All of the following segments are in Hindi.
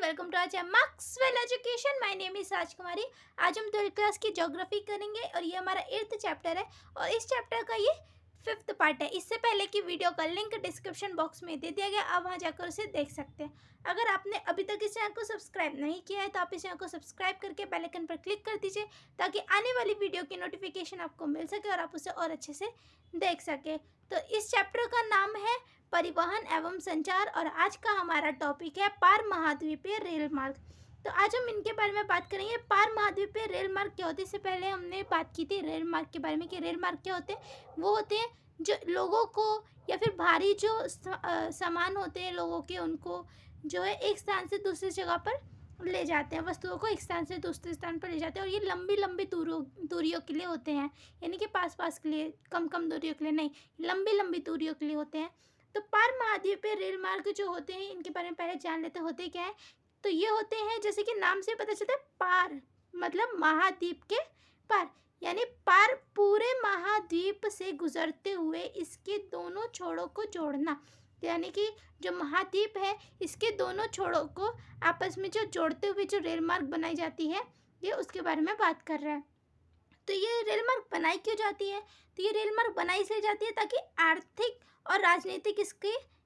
Welcome to our channel Maxwell education. My name is Rajkumari. आज हम 12th क्लास की ज्योग्राफी करेंगे और ये हमारा 8th चैप्टर है और इस चैप्टर का ये 5th पार्ट है। इससे पहले की वीडियो का लिंक डिस्क्रिप्शन बॉक्स में दे दिया गया, आप वहाँ जाकर उसे देख सकते हैं। अगर आपने अभी तक इस चैनल को सब्सक्राइब नहीं किया है तो आप इस चैनल को सब्सक्राइब करके बेल आइकन पर क्लिक कर दीजिए ताकि आने वाली वीडियो की नोटिफिकेशन आपको मिल सके और आप उसे और अच्छे से देख सके। तो इस चैप्टर का नाम है परिवहन एवं संचार और आज का हमारा टॉपिक है पार महाद्वीपीय रेल मार्ग। तो आज हम इनके बारे में बात करेंगे। पार महाद्वीपीय रेल मार्ग क्या होते हैं, इससे पहले हमने बात की थी रेल मार्ग के बारे में कि रेल मार्ग क्या होते हैं। वो होते हैं जो लोगों को या फिर भारी जो सामान होते हैं लोगों के, उनको जो है एक स्थान से दूसरी जगह पर ले जाते हैं, वस्तुओं को एक स्थान से दूसरे स्थान पर ले जाते हैं। और ये लंबी लंबी दूरियों के लिए होते हैं, यानी कि पास पास के लिए, कम कम दूरियों के लिए नहीं, लंबी लंबी दूरियों के लिए होते हैं। तो पार महाद्वीपीय रेल मार्ग जो होते हैं इनके बारे में पहले जान लेते होते क्या है। तो ये होते हैं, जैसे कि नाम से पता चलता है, पार मतलब महाद्वीप के पार, यानी पार पूरे महाद्वीप से गुजरते हुए इसके दोनों छोरों को जोड़ना। यानी कि जो महाद्वीप है इसके दोनों छोरों को आपस में जो जोड़ते हुए जो रेल मार्ग बनाई जाती है, ये उसके बारे में बात कर रहा है। तो ये रेल मार्ग बनाई क्यों जाती है? तो ये रेल मार्ग बनाई इसलिए जाती है ताकि आर्थिक और राजनीतिक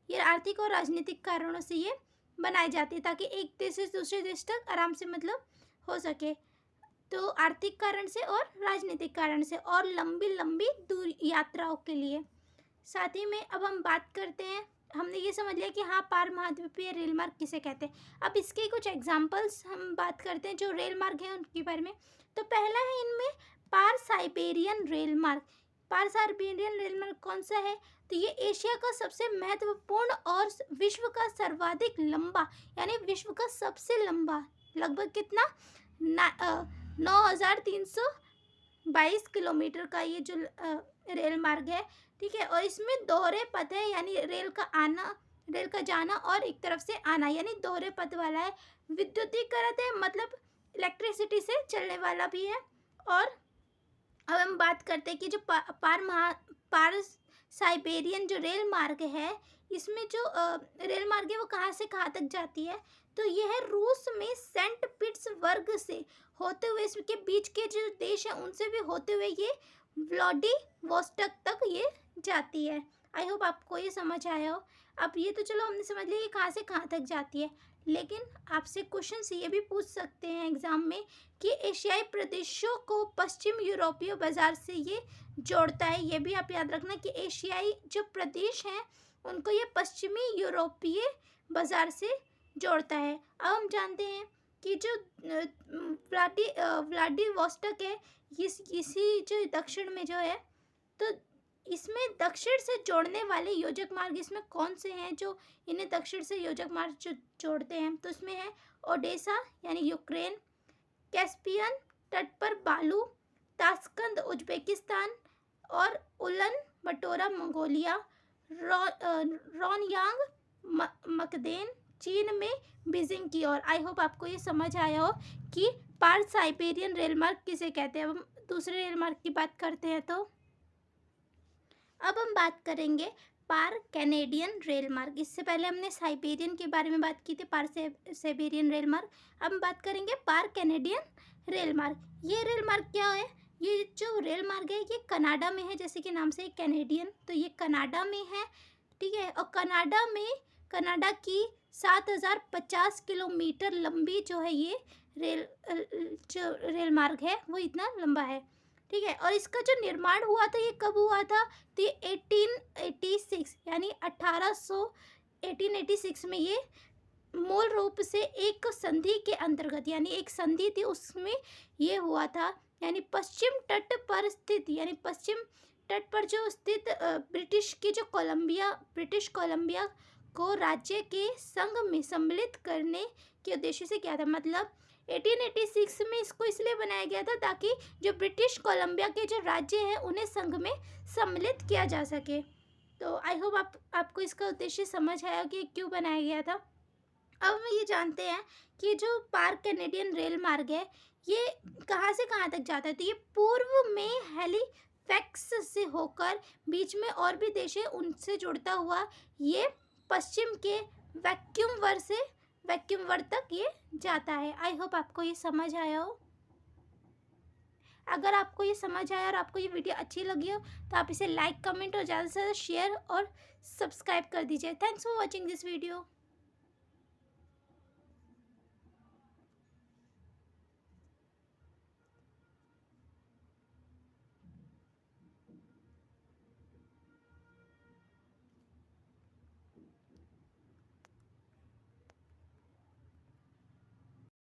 ये आर्थिक और राजनीतिक कारणों से ये बनाई जाती है, ताकि एक देश से दूसरे देश तक आराम से मतलब हो सके। तो आर्थिक कारण से और राजनीतिक कारण से और लंबी लंबी दूर यात्राओं के लिए। साथ ही में अब हम बात करते हैं, हमने ये समझ लिया कि हाँ पार महाद्वीपीय रेल मार्ग किसे कहते हैं। अब इसके कुछ एग्जाम्पल्स हम बात करते हैं जो रेल मार्ग हैं उनके बारे में। तो पहला है इनमें पार साइबेरियन रेल मार्ग। पार साइबेरियन रेल मार्ग कौन सा है? तो ये एशिया का सबसे महत्वपूर्ण और विश्व का सर्वाधिक लंबा, यानी विश्व का सबसे लंबा, लगभग कितना 9,322 किलोमीटर का ये जो रेल मार्ग है, ठीक है। और इसमें दोहरे पथ है, यानी रेल का जाना और एक तरफ से आना, यानी दोहरे पथ वाला है। विद्युतीकृत है, मतलब इलेक्ट्रिसिटी से चलने वाला भी है। और अब हम बात करते हैं कि जो पार साइबेरियन जो रेल मार्ग है, इसमें जो रेल मार्ग है वो कहाँ से कहाँ तक जाती है? तो ये है रूस में सेंट पीटर्सबर्ग से होते हुए, इसके बीच के जो देश हैं उनसे भी होते हुए ये व्लादिवोस्टोक तक ये जाती है। आई होप आपको ये समझ आया हो। अब ये तो चलो हमने समझ लिया कि कहाँ से कहाँ तक जाती है, लेकिन आपसे क्वेश्चन ये भी पूछ सकते हैं एग्जाम में कि एशियाई प्रदेशों को पश्चिम यूरोपीय बाजार से ये जोड़ता है। ये भी आप याद रखना कि एशियाई जो प्रदेश हैं उनको ये पश्चिमी यूरोपीय बाजार से जोड़ता है। अब हम जानते हैं कि जो व्लादिवोस्टोक है, इसी जो दक्षिण में जो है, तो इसमें दक्षिण से जोड़ने वाले योजक मार्ग इसमें कौन से हैं जो इन्हें दक्षिण से योजक मार्ग जो जोड़ते हैं? तो इसमें है ओडेसा यानी यूक्रेन, कैस्पियन तट पर बालू, ताशकंद उज्बेकिस्तान और उलन बटोरा मंगोलिया, रोनयांग मकदेन चीन में बीजिंग की ओर। आई होप आपको ये समझ आया हो कि पार साइबेरियन रेल मार्ग किसे कहते हैं। अब हम दूसरे रेल मार्ग की बात करते हैं। तो अब हम बात करेंगे पार कैनेडियन रेल मार्ग। इससे पहले हमने साइबेरियन के बारे में बात की थी, पार साइबेरियन रेल मार्ग। अब हम बात करेंगे पार कैनेडियन रेल मार्ग। ये रेल मार्ग क्या है? ये जो रेल मार्ग है ये कनाडा में है, जैसे कि नाम से कैनेडियन, तो ये कनाडा में है, ठीक है। और कनाडा की 7,050 किलोमीटर लंबी जो है ये रेल मार्ग है वो इतना लंबा है, ठीक है। और इसका जो निर्माण हुआ था ये कब हुआ था? तो ये 1886 यानी 1886 में ये मूल रूप से एक संधि के अंतर्गत, यानी एक संधि थी उसमें ये हुआ था। यानी पश्चिम तट पर स्थित, यानी पश्चिम तट पर जो स्थित ब्रिटिश कोलंबिया को राज्य के संघ में सम्मिलित करने के उद्देश्य से किया था। मतलब 1886 में इसको इसलिए बनाया गया था ताकि जो ब्रिटिश कोलंबिया के जो राज्य हैं उन्हें संघ में सम्मिलित किया जा सके। तो आई होप आपको इसका उद्देश्य समझ आया कि क्यों बनाया गया था। अब हम ये जानते हैं कि जो पार कैनेडियन रेल मार्ग है ये कहाँ से कहाँ तक जाता है। तो ये पूर्व में हैलिफैक्स से होकर बीच में और भी देश है उनसे जुड़ता हुआ ये पश्चिम के वैंकूवर से वैक्यूम वर्ड तक ये जाता है। आई होप आपको ये समझ आया हो। अगर आपको ये समझ आया और आपको ये वीडियो अच्छी लगी हो तो आप इसे लाइक, कमेंट और ज़्यादा से ज़्यादा शेयर और सब्सक्राइब कर दीजिए। Thanks for watching this video.